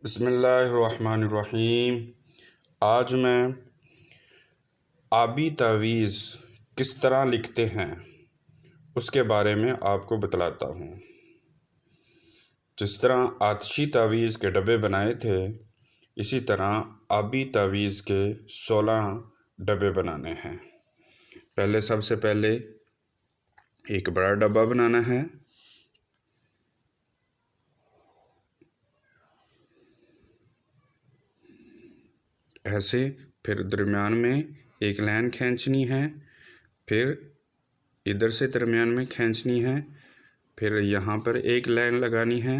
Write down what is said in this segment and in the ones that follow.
بسم اللہ الرحمن الرحیم۔ آج میں آبی تعویذ کس طرح لکھتے ہیں اس کے بارے میں آپ کو بتلاتا ہوں۔ جس طرح آتشی تعویذ کے ڈبے بنائے تھے اسی طرح آبی تعویذ کے 16 ڈبے بنانے ہیں۔ سب سے پہلے ایک بڑا ڈبہ بنانا ہے، ایسے، پھر درمیان میں ایک لائن کھینچنی ہے، پھر ادھر سے درمیان میں کھینچنی ہے، پھر یہاں پر ایک لائن لگانی ہے،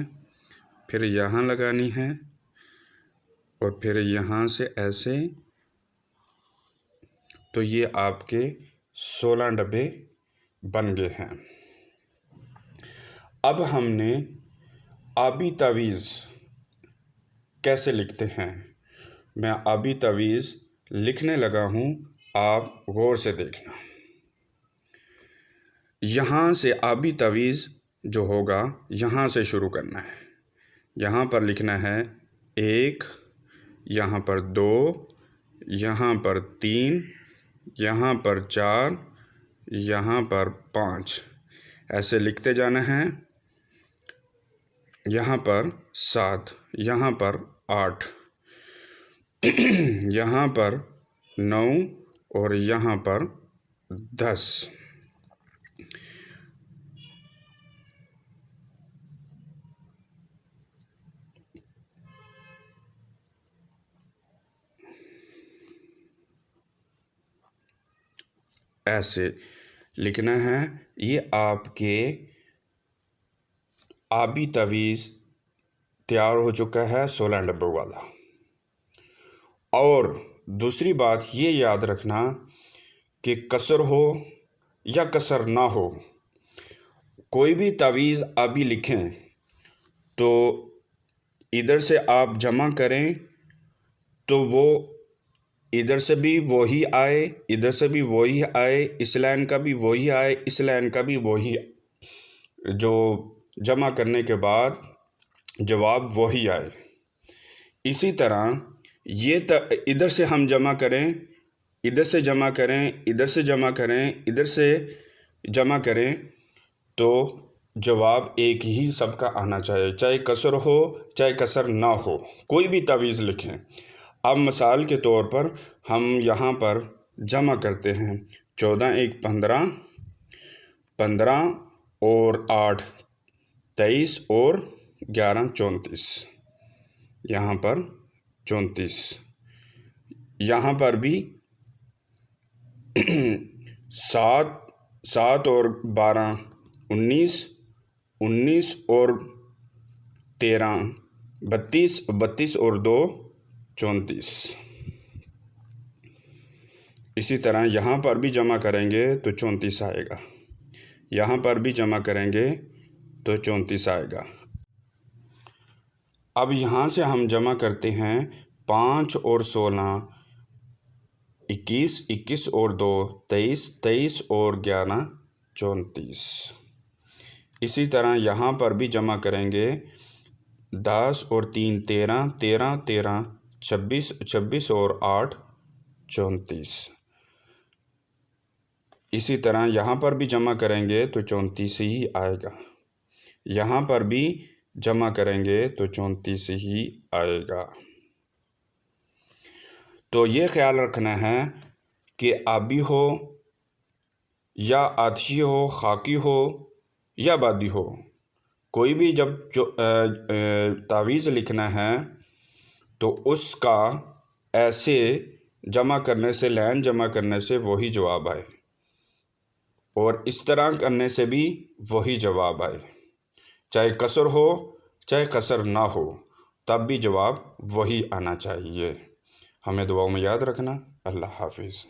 پھر یہاں لگانی ہے، اور پھر یہاں سے ایسے۔ تو یہ آپ کے 16 ڈبے بن گئے ہیں۔ اب ہم نے آبی تعویذ کیسے لکھتے ہیں، میں آبی تعویذ لکھنے لگا ہوں، آپ غور سے دیکھنا۔ یہاں سے آبی تعویذ جو ہوگا یہاں سے شروع کرنا ہے۔ یہاں پر لکھنا ہے 1، یہاں پر 2، یہاں پر 3، یہاں پر 4، یہاں پر 5، ایسے لکھتے جانا ہے۔ یہاں پر 7، یہاں پر 8، یہاں پر 9، اور یہاں پر 10۔ ایسے لکھنا ہے۔ یہ آپ کے آبی تعویذ تیار ہو چکا ہے 16 ڈبوں والا۔ اور دوسری بات یہ یاد رکھنا کہ کسر ہو یا کسر نہ ہو، کوئی بھی تعویذ آبی لکھیں تو ادھر سے آپ جمع کریں تو وہ ادھر سے بھی وہی آئے، ادھر سے بھی وہی آئے، اس لائن کا بھی وہی آئے، اس لائن کا بھی وہی، جو جمع کرنے کے بعد جواب وہی آئے۔ اسی طرح یہ ادھر سے ہم جمع کریں، ادھر سے جمع کریں، ادھر سے جمع کریں، ادھر سے جمع کریں، تو جواب ایک ہی سب کا آنا چاہیے، چاہے کسر ہو چاہے کسر نہ ہو، کوئی بھی تعویذ لکھیں۔ اب مثال کے طور پر ہم یہاں پر جمع کرتے ہیں 14 1 15، 15 اور 8 23، اور 11 34، یہاں پر 34، یہاں پر بھی 7 اور 12 19، 19 اور 13 32، 32 اور 2 34۔ اسی طرح یہاں پر بھی جمع کریں گے تو 34 آئے گا، یہاں پر بھی جمع کریں گے تو 34 آئے گا۔ اب یہاں سے ہم جمع کرتے ہیں 5 اور 16 21، 21 اور 2 23، 23 اور 11 34۔ اسی طرح یہاں پر بھی جمع کریں گے 10 اور 3 13، 13 13 26، 26 اور 8 34۔ اسی طرح یہاں پر بھی جمع کریں گے تو 34 ہی آئے گا، یہاں پر بھی جمع کریں گے تو 34 ہی آئے گا۔ تو یہ خیال رکھنا ہے کہ آبی ہو یا آتشی ہو، خاکی ہو یا بادی ہو، کوئی بھی جب تعویذ لکھنا ہے تو اس کا ایسے جمع کرنے سے، لائن جمع کرنے سے وہی جواب آئے، اور اس طرح کرنے سے بھی وہی جواب آئے، چاہے کسر ہو چاہے کسر نہ ہو، تب بھی جواب وہی آنا چاہیے۔ ہمیں دعاؤں میں یاد رکھنا۔ اللہ حافظ۔